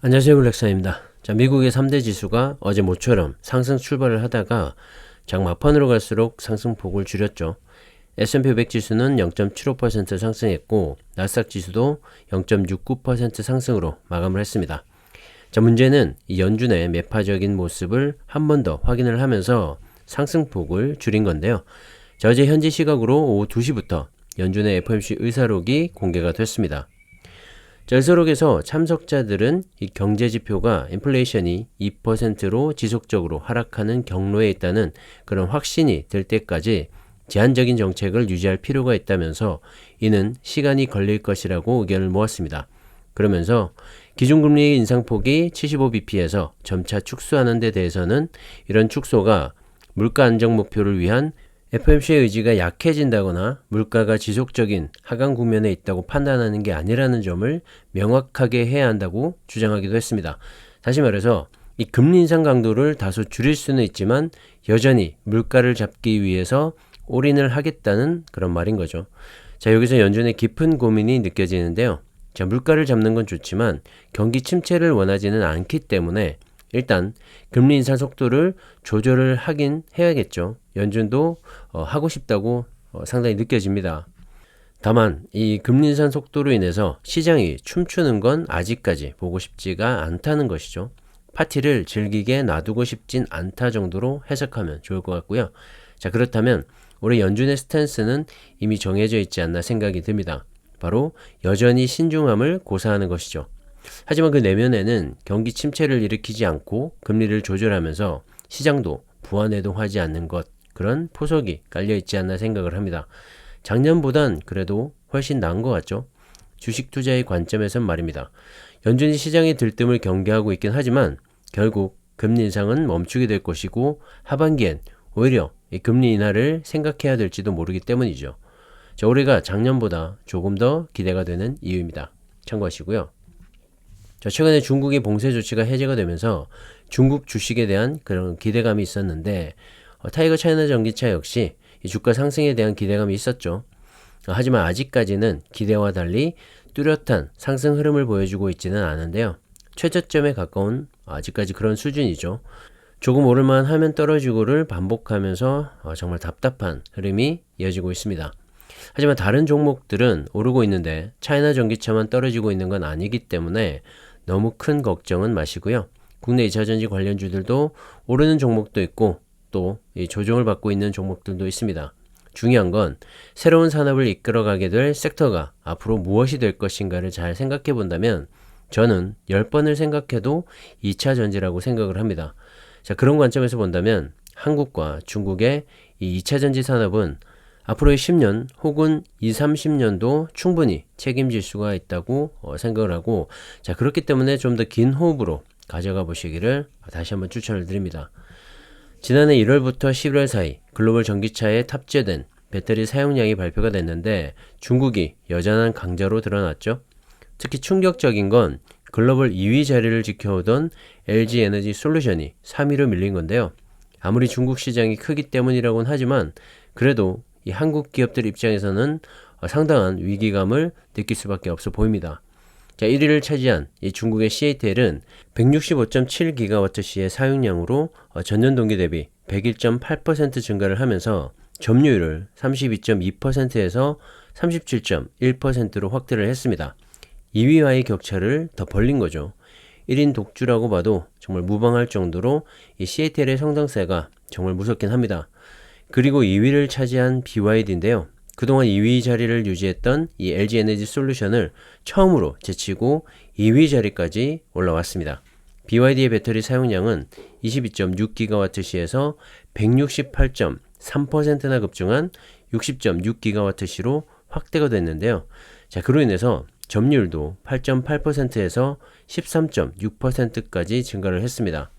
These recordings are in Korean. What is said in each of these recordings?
안녕하세요, 블랙사입니다. 자, 미국의 3대 지수가 어제 모처럼 상승 출발을 하다가 장 막판으로 갈수록 상승폭을 줄였죠. S&P 500 지수는 0.75% 상승했고 나스닥 지수도 0.69% 상승으로 마감을 했습니다. 자, 문제는 이 연준의 매파적인 모습을 한 번 더 확인을 하면서 상승폭을 줄인 건데요. 자, 어제 현지 시각으로 오후 2시부터 연준의 FOMC 의사록이 공개가 됐습니다. 의사록에서 참석자들은 이 경제지표가 인플레이션이 2%로 지속적으로 하락하는 경로에 있다는 그런 확신이 들 때까지 제한적인 정책을 유지할 필요가 있다면서 이는 시간이 걸릴 것이라고 의견을 모았습니다. 그러면서 기준금리 인상폭이 75bp에서 점차 축소하는 데 대해서는 이런 축소가 물가 안정 목표를 위한 FOMC의 의지가 약해진다거나 물가가 지속적인 하강 국면에 있다고 판단하는 게 아니라는 점을 명확하게 해야 한다고 주장하기도 했습니다. 다시 말해서 이 금리 인상 강도를 다소 줄일 수는 있지만 여전히 물가를 잡기 위해서 올인을 하겠다는 그런 말인 거죠. 자, 여기서 연준의 깊은 고민이 느껴지는데요. 자, 물가를 잡는 건 좋지만 경기 침체를 원하지는 않기 때문에 일단 금리 인상 속도를 조절을 하긴 해야겠죠. 연준도 하고 싶다고 상당히 느껴집니다. 다만 이 금리 인상 속도로 인해서 시장이 춤추는 건 아직까지 보고 싶지가 않다는 것이죠. 파티를 즐기게 놔두고 싶진 않다 정도로 해석하면 좋을 것 같고요. 자, 그렇다면 올해 연준의 스탠스는 이미 정해져 있지 않나 생각이 듭니다. 바로 여전히 신중함을 고사하는 것이죠. 하지만 그 내면에는 경기 침체를 일으키지 않고 금리를 조절하면서 시장도 부안해동하지 않는 것, 그런 포석이 깔려있지 않나 생각을 합니다. 작년보단 그래도 훨씬 나은 것 같죠? 주식 투자의 관점에선 말입니다. 연준이 시장의 들뜸을 경계하고 있긴 하지만 결국 금리 인상은 멈추게 될 것이고 하반기엔 오히려 이 금리 인하를 생각해야 될지도 모르기 때문이죠. 자, 올해가 작년보다 조금 더 기대가 되는 이유입니다. 참고하시고요. 자, 최근에 중국의 봉쇄 조치가 해제가 되면서 중국 주식에 대한 그런 기대감이 있었는데 타이거 차이나 전기차 역시 이 주가 상승에 대한 기대감이 있었죠. 하지만 아직까지는 기대와 달리 뚜렷한 상승 흐름을 보여주고 있지는 않은데요. 최저점에 가까운 아직까지 그런 수준이죠. 조금 오를만 하면 떨어지고를 반복하면서 정말 답답한 흐름이 이어지고 있습니다. 하지만 다른 종목들은 오르고 있는데 차이나 전기차만 떨어지고 있는 건 아니기 때문에 너무 큰 걱정은 마시고요. 국내 2차전지 관련주들도 오르는 종목도 있고 또 조정을 받고 있는 종목들도 있습니다. 중요한 건 새로운 산업을 이끌어가게 될 섹터가 앞으로 무엇이 될 것인가를 잘 생각해 본다면 저는 10번을 생각해도 2차전지라고 생각을 합니다. 자, 그런 관점에서 본다면 한국과 중국의 이 2차전지 산업은 앞으로의 10년 혹은 20, 30년도 충분히 책임질 수가 있다고 생각을 하고, 자, 그렇기 때문에 좀 더 긴 호흡으로 가져가 보시기를 다시 한번 추천을 드립니다. 지난해 1월부터 11월 사이 글로벌 전기차에 탑재된 배터리 사용량이 발표가 됐는데 중국이 여전한 강자로 드러났죠. 특히 충격적인 건 글로벌 2위 자리를 지켜오던 LG 에너지 솔루션이 3위로 밀린 건데요. 아무리 중국 시장이 크기 때문이라고는 하지만 그래도 이 한국 기업들 입장에서는 상당한 위기감을 느낄 수밖에 없어 보입니다. 자, 1위를 차지한 이 중국의 CATL은 165.7GWh의 사용량으로 전년 동기 대비 101.8% 증가를 하면서 점유율을 32.2%에서 37.1%로 확대를 했습니다. 2위와의 격차를 더 벌린 거죠. 1인 독주라고 봐도 정말 무방할 정도로 이 CATL의 성장세가 정말 무섭긴 합니다. 그리고 2위를 차지한 BYD인데요. 그동안 2위 자리를 유지했던 이 LG 에너지 솔루션을 처음으로 제치고 2위 자리까지 올라왔습니다. BYD의 배터리 사용량은 22.6GWh에서 168.3%나 급증한 60.6GWh로 확대가 됐는데요. 자, 그로 인해서 점유율도 8.8%에서 13.6%까지 증가를 했습니다.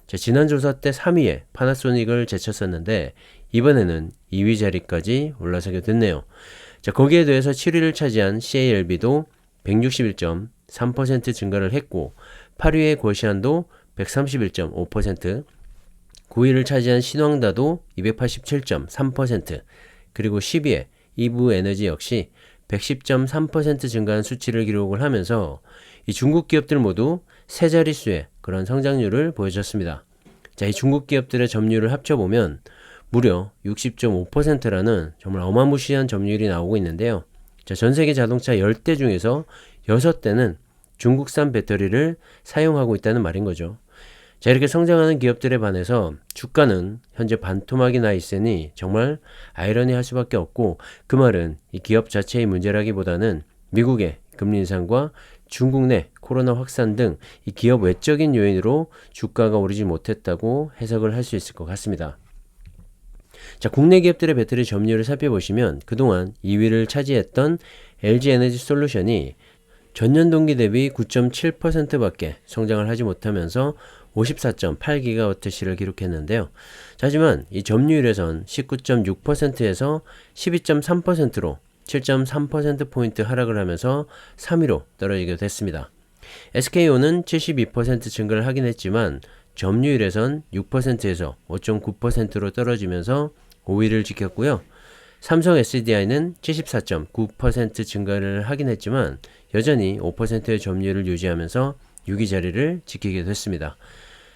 자, 지난 조사 때 3위에 파나소닉을 제쳤었는데 이번에는 2위 자리까지 올라서게 됐네요. 자, 거기에 더해서 7위를 차지한 CALB도 161.3% 증가를 했고 8위의 고시안도 131.5%, 9위를 차지한 신왕다도 287.3%, 그리고 10위의 이브에너지 역시 110.3% 증가한 수치를 기록을 하면서 이 중국 기업들 모두 세 자릿수의 그런 성장률을 보여줬습니다. 자, 이 중국 기업들의 점유율을 합쳐보면 무려 60.5%라는 정말 어마무시한 점유율이 나오고 있는데요. 자, 전 세계 자동차 10대 중에서 6대는 중국산 배터리를 사용하고 있다는 말인 거죠. 자, 이렇게 성장하는 기업들에 반해서 주가는 현재 반토막이 나 있으니 정말 아이러니할 수밖에 없고, 그 말은 이 기업 자체의 문제라기보다는 미국의 금리 인상과 중국 내 코로나 확산 등 이 기업 외적인 요인으로 주가가 오르지 못했다고 해석을 할 수 있을 것 같습니다. 자, 국내 기업들의 배터리 점유율을 살펴보시면 그동안 2위를 차지했던 LG에너지솔루션이 전년 동기 대비 9.7%밖에 성장을 하지 못하면서 54.8GWh를 기록했는데요. 자, 하지만 이 점유율에선 19.6%에서 12.3%로 7.3%포인트 하락을 하면서 3위로 떨어지게 됐습니다. SK온은 72% 증가를 하긴 했지만 점유율에선 6%에서 5.9%로 떨어지면서 5위를 지켰고요. 삼성 SDI는 74.9% 증가를 하긴 했지만 여전히 5%의 점유율을 유지하면서 6위 자리를 지키게 됐습니다.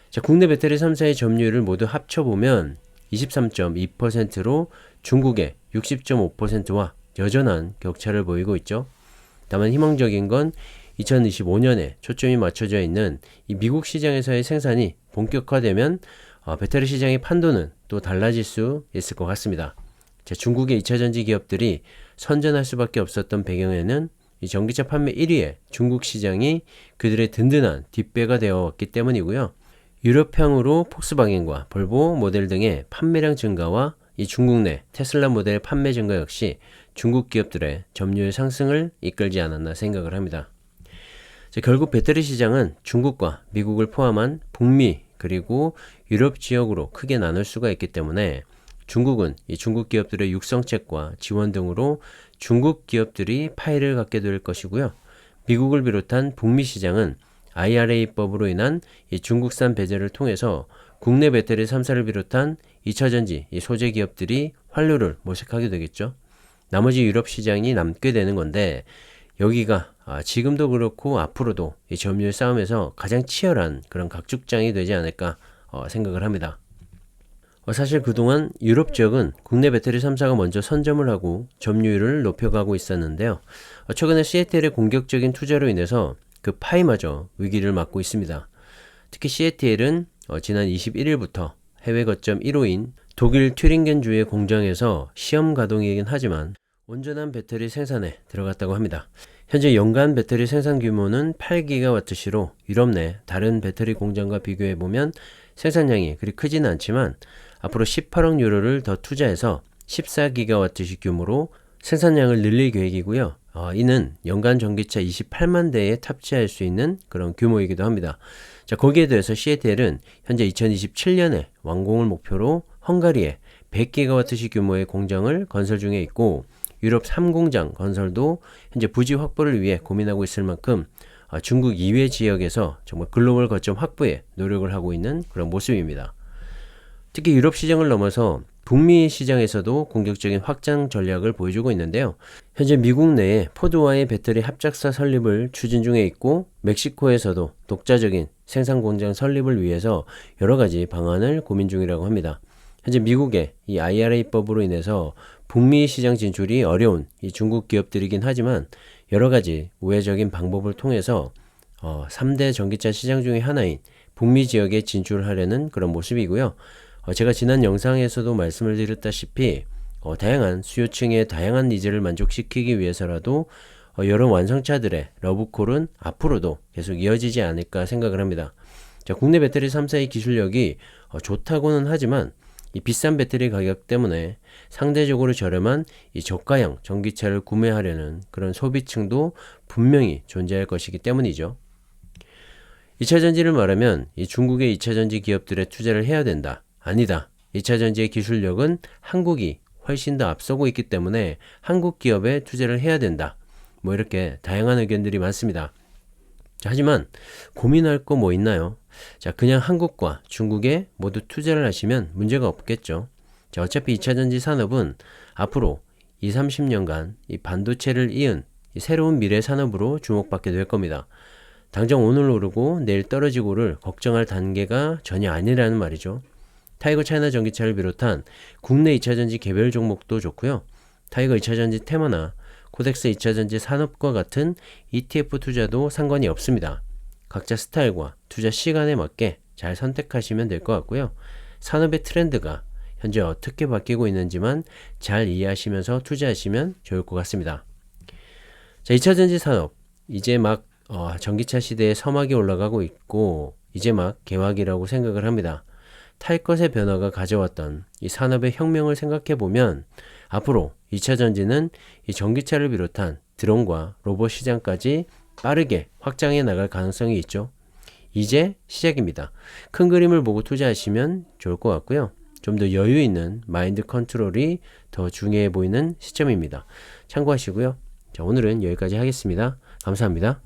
자, 국내 배터리 3사의 점유율을 모두 합쳐보면 23.2%로 중국의 60.5%와 여전한 격차를 보이고 있죠. 다만 희망적인 건 2025년에 초점이 맞춰져 있는 이 미국 시장에서의 생산이 본격화되면 배터리 시장의 판도는 또 달라질 수 있을 것 같습니다. 자, 중국의 2차전지 기업들이 선전할 수밖에 없었던 배경에는 이 전기차 판매 1위의 중국 시장이 그들의 든든한 뒷배가 되어 왔기 때문이고요. 유럽향으로 폭스바겐과 볼보 모델 등의 판매량 증가와 이 중국 내 테슬라 모델 판매 증가 역시 중국 기업들의 점유율 상승을 이끌지 않았나 생각을 합니다. 자, 결국 배터리 시장은 중국과 미국을 포함한 북미 그리고 유럽 지역으로 크게 나눌 수가 있기 때문에 중국은 이 중국 기업들의 육성책과 지원 등으로 중국 기업들이 파이를 갖게 될 것이고요. 미국을 비롯한 북미 시장은 IRA법으로 인한 이 중국산 배제를 통해서 국내 배터리 3사를 비롯한 2차전지 이 소재 기업들이 활로를 모색하게 되겠죠. 나머지 유럽 시장이 남게 되는 건데, 여기가 지금도 그렇고 앞으로도 이 점유율 싸움에서 가장 치열한 그런 각축장이 되지 않을까 생각을 합니다. 사실 그동안 유럽 지역은 국내 배터리 3사가 먼저 선점을 하고 점유율을 높여가고 있었는데요. 최근에 CATL의 공격적인 투자로 인해서 그 파이마저 위기를 맞고 있습니다. 특히 CATL은 지난 21일부터 해외 거점 1호인 독일 튜링겐주의 공장에서 시험 가동이긴 하지만 온전한 배터리 생산에 들어갔다고 합니다. 현재 연간 배터리 생산 규모는 8GWh로 유럽 내 다른 배터리 공장과 비교해보면 생산량이 그리 크지는 않지만 앞으로 18억 유로를 더 투자해서 14GWh 규모로 생산량을 늘릴 계획이고요. 이는 연간 전기차 28만 대에 탑재할 수 있는 그런 규모이기도 합니다. 자, 거기에 대해서 CATL은 현재 2027년에 완공을 목표로 헝가리에 100GWh 규모의 공장을 건설 중에 있고, 유럽 3공장 건설도 현재 부지 확보를 위해 고민하고 있을 만큼 중국 이외 지역에서 정말 글로벌 거점 확보에 노력을 하고 있는 그런 모습입니다. 특히 유럽 시장을 넘어서 북미 시장에서도 공격적인 확장 전략을 보여주고 있는데요. 현재 미국 내에 포드와의 배터리 합작사 설립을 추진 중에 있고, 멕시코에서도 독자적인 생산 공장 설립을 위해서 여러 가지 방안을 고민 중이라고 합니다. 현재 미국의 이 IRA법으로 인해서 북미 시장 진출이 어려운 이 중국 기업들이긴 하지만 여러 가지 우회적인 방법을 통해서 3대 전기차 시장 중의 하나인 북미 지역에 진출하려는 그런 모습이고요. 제가 지난 영상에서도 말씀을 드렸다시피 다양한 수요층의 다양한 니즈를 만족시키기 위해서라도 여러 완성차들의 러브콜은 앞으로도 계속 이어지지 않을까 생각을 합니다. 자, 국내 배터리 3사의 기술력이 좋다고는 하지만 이 비싼 배터리 가격 때문에 상대적으로 저렴한 이 저가형 전기차를 구매하려는 그런 소비층도 분명히 존재할 것이기 때문이죠. 2차전지를 말하면 이 중국의 2차전지 기업들에 투자를 해야 된다. 아니다. 2차전지의 기술력은 한국이 훨씬 더 앞서고 있기 때문에 한국 기업에 투자를 해야 된다. 뭐 이렇게 다양한 의견들이 많습니다. 자, 하지만 고민할 거 뭐 있나요? 자, 그냥 한국과 중국에 모두 투자를 하시면 문제가 없겠죠. 자, 어차피 2차전지 산업은 앞으로 20-30년간 이 반도체를 이은 이 새로운 미래 산업으로 주목받게 될 겁니다. 당장 오늘 오르고 내일 떨어지고를 걱정할 단계가 전혀 아니라는 말이죠. 타이거 차이나 전기차를 비롯한 국내 2차전지 개별 종목도 좋고요. 타이거 2차전지 테마나 코덱스 2차전지 산업과 같은 ETF 투자도 상관이 없습니다. 각자 스타일과 투자 시간에 맞게 잘 선택하시면 될 것 같고요. 산업의 트렌드가 현재 어떻게 바뀌고 있는지만 잘 이해하시면서 투자하시면 좋을 것 같습니다. 자, 2차전지 산업 이제 막 전기차 시대의 서막이 올라가고 있고 이제 막 개막이라고 생각을 합니다. 탈 것의 변화가 가져왔던 이 산업의 혁명을 생각해보면 앞으로 2차전지는 이 전기차를 비롯한 드론과 로봇 시장까지 빠르게 확장해 나갈 가능성이 있죠. 이제 시작입니다. 큰 그림을 보고 투자하시면 좋을 것 같고요. 좀 더 여유 있는 마인드 컨트롤이 더 중요해 보이는 시점입니다. 참고하시고요. 자, 오늘은 여기까지 하겠습니다. 감사합니다.